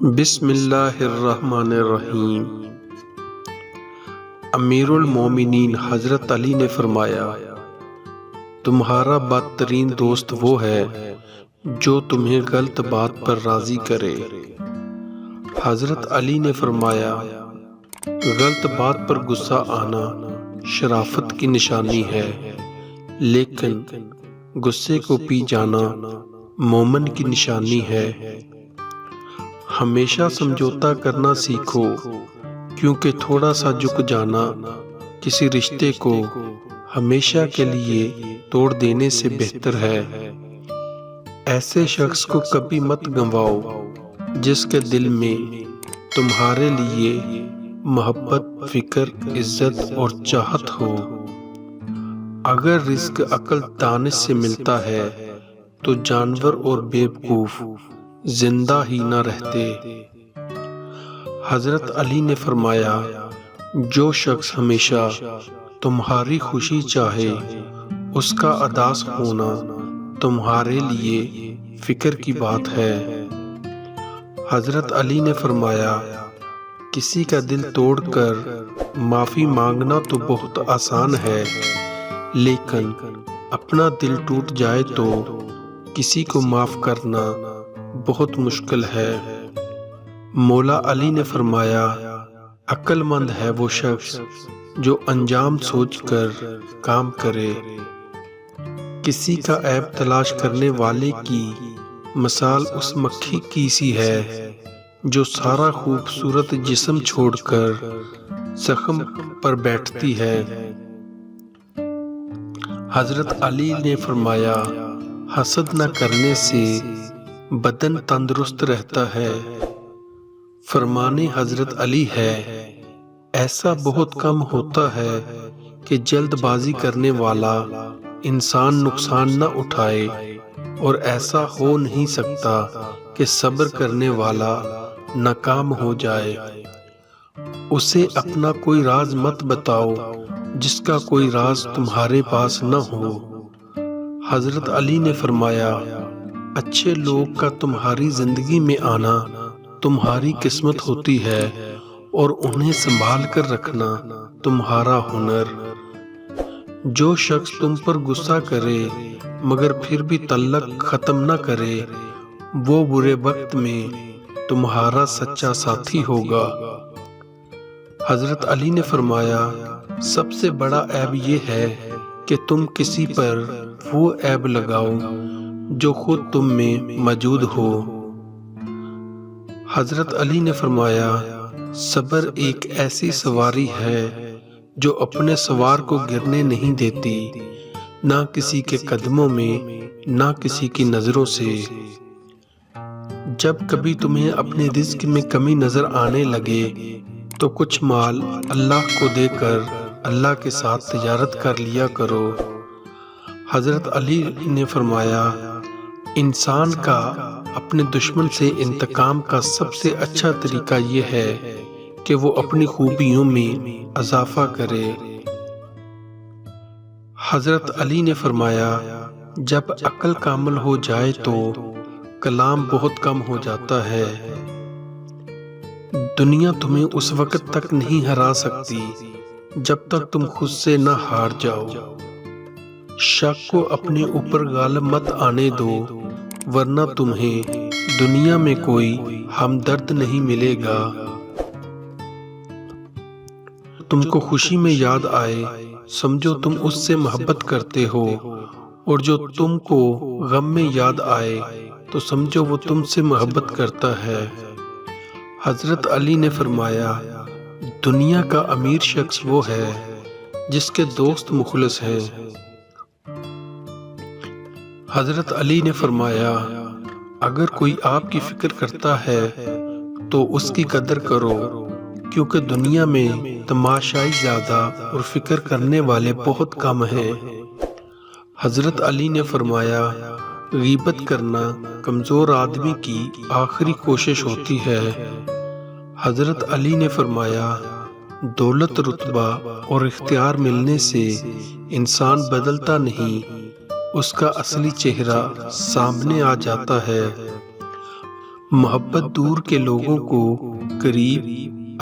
بسم اللہ الرحمن الرحیم۔ امیر المومنین حضرت علی نے فرمایا، تمہارا بدترین دوست وہ ہے جو تمہیں غلط بات پر راضی کرے۔ حضرت علی نے فرمایا، غلط بات پر غصہ آنا شرافت کی نشانی ہے، لیکن غصے کو پی جانا مومن کی نشانی ہے۔ ہمیشہ سمجھوتا کرنا سیکھو، کیونکہ تھوڑا سا جھک جانا کسی رشتے کو ہمیشہ کے لیے توڑ دینے سے بہتر ہے۔ ایسے شخص کو کبھی مت گنواؤ جس کے دل میں تمہارے لیے محبت، فکر، عزت اور چاہت ہو۔ اگر رزق عقل دانش سے ملتا ہے تو جانور اور بیوقوف زندہ ہی نہ رہتے۔ حضرت علی نے فرمایا، جو شخص ہمیشہ تمہاری خوشی چاہے اس کا اداس ہونا تمہارے لیے فکر کی بات ہے۔ حضرت علی نے فرمایا، کسی کا دل توڑ کر معافی مانگنا تو بہت آسان ہے، لیکن اپنا دل ٹوٹ جائے تو کسی کو معاف کرنا بہت مشکل ہے۔ مولا علی نے فرمایا، عقل مند ہے وہ شخص جو انجام سوچ کر کام کرے۔ کسی کا عیب تلاش کرنے والے کی مثال اس مکھی کی سی ہے جو سارا خوبصورت جسم چھوڑ کر زخم پر بیٹھتی ہے۔ حضرت علی نے فرمایا، حسد نہ کرنے سے بدن تندرست رہتا ہے۔ فرمان حضرت علی ہے، ایسا بہت کم ہوتا ہے کہ جلد بازی کرنے والا انسان نقصان نہ اٹھائے، اور ایسا ہو نہیں سکتا کہ صبر کرنے والا ناکام ہو جائے۔ اسے اپنا کوئی راز مت بتاؤ جس کا کوئی راز تمہارے پاس نہ ہو۔ حضرت علی نے فرمایا، اچھے لوگ کا تمہاری زندگی میں آنا تمہاری قسمت ہوتی ہے، اور انہیں سنبھال کر رکھنا تمہارا ہنر۔ جو شخص تم پر غصہ کرے مگر پھر بھی تعلق ختم نہ کرے، وہ برے وقت میں تمہارا سچا ساتھی ہوگا۔ حضرت علی نے فرمایا، سب سے بڑا عیب یہ ہے کہ تم کسی پر وہ عیب لگاؤ جو خود تم میں موجود ہو۔ حضرت علی نے فرمایا، صبر ایک ایسی سواری ہے جو اپنے سوار کو گرنے نہیں دیتی، نہ کسی کے قدموں میں، نہ کسی کی نظروں سے۔ جب کبھی تمہیں اپنے رزق میں کمی نظر آنے لگے تو کچھ مال اللہ کو دے کر اللہ کے ساتھ تجارت کر لیا کرو۔ حضرت علی نے فرمایا، انسان کا اپنے دشمن سے انتقام کا سب سے اچھا طریقہ یہ ہے کہ وہ اپنی خوبیوں میں اضافہ کرے۔ حضرت علی نے فرمایا، جب عقل کامل ہو جائے تو کلام بہت کم ہو جاتا ہے۔ دنیا تمہیں اس وقت تک نہیں ہرا سکتی جب تک تم خود سے نہ ہار جاؤ۔ شک کو اپنے اوپر غالب مت آنے دو، ورنہ تمہیں دنیا میں کوئی ہمدرد نہیں ملے گا۔ تم کو خوشی میں یاد آئے سمجھو تم اس سے محبت کرتے ہو، اور جو تم کو غم میں یاد آئے تو سمجھو وہ تم سے محبت کرتا ہے۔ حضرت علی نے فرمایا، دنیا کا امیر شخص وہ ہے جس کے دوست مخلص ہیں۔ حضرت علی نے فرمایا، اگر کوئی آپ کی فکر کرتا ہے تو اس کی قدر کرو، کیونکہ دنیا میں تماشائی زیادہ اور فکر کرنے والے بہت کم ہیں۔ حضرت علی نے فرمایا، غیبت کرنا کمزور آدمی کی آخری کوشش ہوتی ہے۔ حضرت علی نے فرمایا، دولت، رتبہ اور اختیار ملنے سے انسان بدلتا نہیں، اس کا اصلی چہرہ سامنے آ جاتا ہے۔ محبت دور کے لوگوں کو قریب،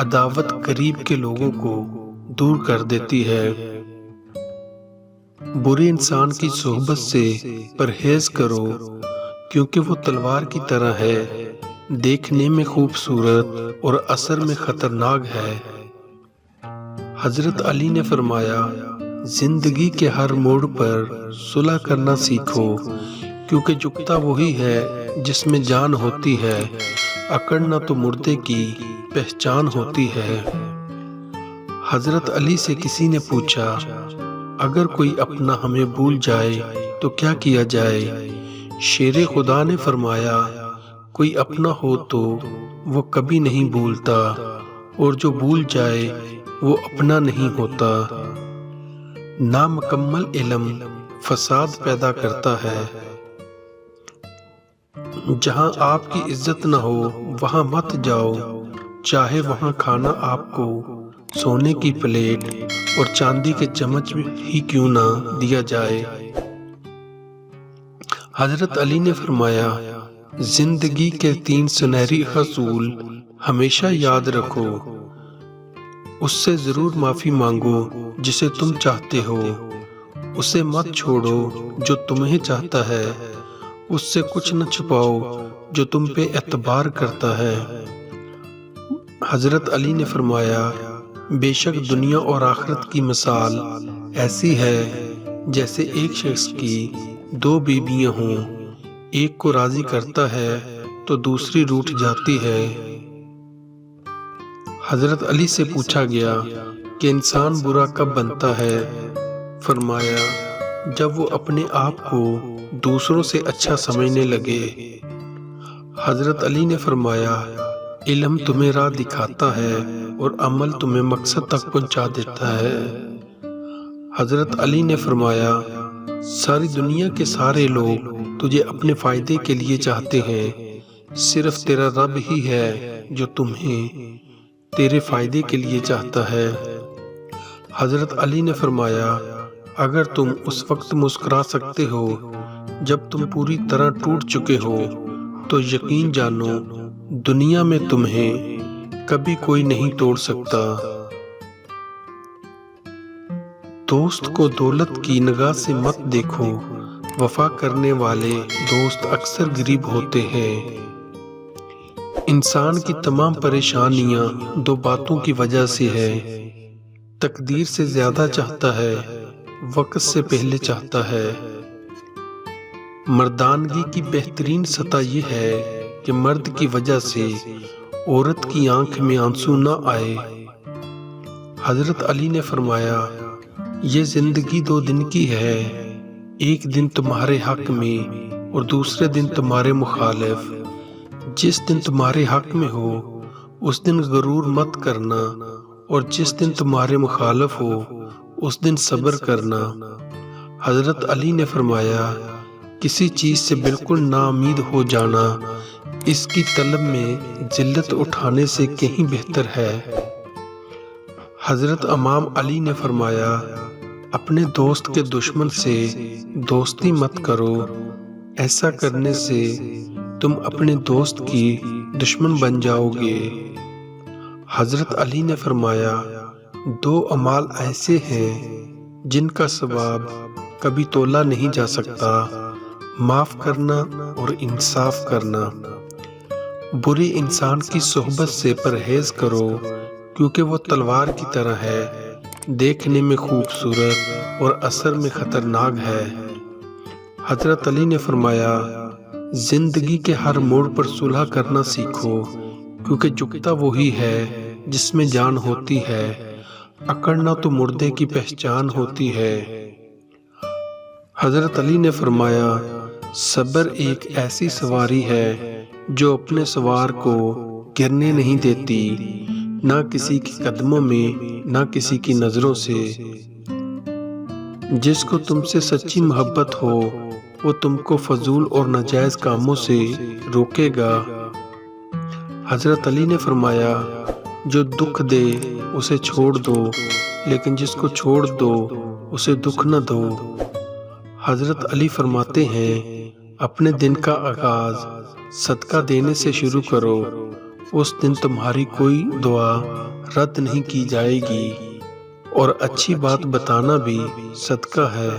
عداوت قریب کے لوگوں کو دور کر دیتی ہے۔ برے انسان کی صحبت سے پرہیز کرو کیونکہ وہ تلوار کی طرح ہے، دیکھنے میں خوبصورت اور اثر میں خطرناک ہے۔ حضرت علی نے فرمایا، زندگی کے ہر موڑ پر صلح کرنا سیکھو کیونکہ جھکتا وہی ہے جس میں جان ہوتی ہے، اکڑنا تو مردے کی پہچان ہوتی ہے۔ حضرت علی سے کسی نے پوچھا، اگر کوئی اپنا ہمیں بھول جائے تو کیا کیا جائے؟ شیر خدا نے فرمایا، کوئی اپنا ہو تو وہ کبھی نہیں بھولتا، اور جو بھول جائے وہ اپنا نہیں ہوتا۔ نامکمل علم فساد پیدا کرتا ہے۔ جہاں آپ کی عزت نہ ہو وہاں مت جاؤ، چاہے وہاں کھانا آپ کو سونے کی پلیٹ اور چاندی کے چمچ ہی کیوں نہ دیا جائے۔ حضرت علی نے فرمایا، زندگی کے 3 سنہری اصول ہمیشہ یاد رکھو۔ اس سے ضرور معافی مانگو جسے تم چاہتے ہو، اسے مت چھوڑو جو تمہیں چاہتا ہے، اس سے کچھ نہ چھپاؤ جو تم پہ اعتبار کرتا ہے۔ حضرت علی نے فرمایا، بے شک دنیا اور آخرت کی مثال ایسی ہے جیسے ایک شخص کی 2 بیویاں ہوں، ایک کو راضی کرتا ہے تو دوسری روٹھ جاتی ہے۔ حضرت علی سے پوچھا گیا کہ انسان برا کب بنتا ہے؟ فرمایا، جب وہ اپنے آپ کو دوسروں سے اچھا سمجھنے لگے۔ حضرت علی نے فرمایا، علم تمہیں راہ دکھاتا ہے اور عمل تمہیں مقصد تک پہنچا دیتا ہے۔ حضرت علی نے فرمایا، ساری دنیا کے سارے لوگ تجھے اپنے فائدے کے لیے چاہتے ہیں، صرف تیرا رب ہی ہے جو تمہیں تیرے فائدے کے لیے چاہتا ہے۔ حضرت علی نے فرمایا، اگر تم اس وقت مسکرا سکتے ہو جب تم پوری طرح ٹوٹ چکے ہو تو یقین جانو دنیا میں تمہیں کبھی کوئی نہیں توڑ سکتا۔ دوست کو دولت کی نگاہ سے مت دیکھو، وفا کرنے والے دوست اکثر غریب ہوتے ہیں۔ انسان کی تمام پریشانیاں 2 باتوں کی وجہ سے ہے، تقدیر سے زیادہ چاہتا ہے، وقت سے پہلے چاہتا ہے۔ مردانگی کی بہترین سطح یہ ہے کہ مرد کی وجہ سے عورت کی آنکھ میں آنسو نہ آئے۔ حضرت علی نے فرمایا، یہ زندگی 2 دن کی ہے، ایک دن تمہارے حق میں اور دوسرے دن تمہارے مخالف۔ جس دن تمہارے حق میں ہو اس دن غرور مت کرنا، اور جس دن تمہارے مخالف ہو اس دن صبر کرنا۔ حضرت علی نے فرمایا، کسی چیز سے بالکل نا امید ہو جانا اس کی طلب میں ذلت اٹھانے سے کہیں بہتر ہے۔ حضرت امام علی نے فرمایا، اپنے دوست کے دشمن سے دوستی مت کرو، ایسا کرنے سے تم اپنے دوست کی دشمن بن جاؤ گے۔ حضرت علی نے فرمایا، 2 اعمال ایسے ہیں جن کا ثواب کبھی تولا نہیں جا سکتا، معاف کرنا اور انصاف کرنا۔ برے انسان کی صحبت سے پرہیز کرو کیونکہ وہ تلوار کی طرح ہے، دیکھنے میں خوبصورت اور اثر میں خطرناک ہے۔ حضرت علی نے فرمایا، زندگی کے ہر موڑ پر صلح کرنا سیکھو کیونکہ جھکتا وہی ہے جس میں جان ہوتی ہے، اکڑنا تو مردے کی پہچان ہوتی ہے۔ حضرت علی نے فرمایا، صبر ایک ایسی سواری ہے جو اپنے سوار کو گرنے نہیں دیتی، نہ کسی کے قدموں میں نہ کسی کی نظروں سے۔ جس کو تم سے سچی محبت ہو وہ تم کو فضول اور ناجائز کاموں سے روکے گا۔ حضرت علی نے فرمایا، جو دکھ دے اسے چھوڑ دو، لیکن جس کو چھوڑ دو اسے دکھ نہ دو۔ حضرت علی فرماتے ہیں، اپنے دن کا آغاز صدقہ دینے سے شروع کرو، اس دن تمہاری کوئی دعا رد نہیں کی جائے گی، اور اچھی بات بتانا بھی صدقہ ہے۔